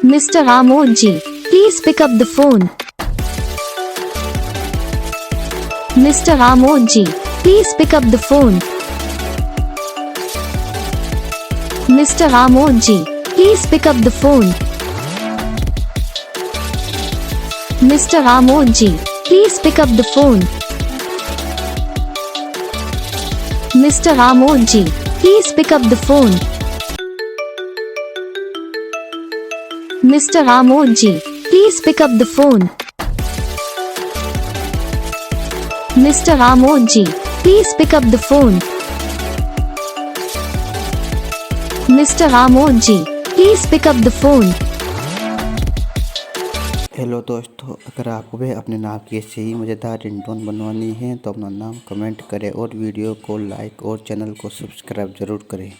Mr. Amod Ji, please pick up the phone. Mr. Amod Ji, please pick up the phone. Mr. Amod Ji, please pick up the phone. Mr. Amod Ji, please pick up the phone. Mr. Amod Ji, please pick up the phone. Mr. Amod Ji, please pick up the phone. Mr. Amod Ji, please pick up the phone. Mr. Amod Ji, please pick up the phone. Hello दोस्तों, अगर आपको भी अपने नाम की ऐसे ही मज़ेदार ringtone बनवानी है तो अपना नाम कमेंट करें और वीडियो को लाइक और चैनल को सब्सक्राइब ज़रूर करें।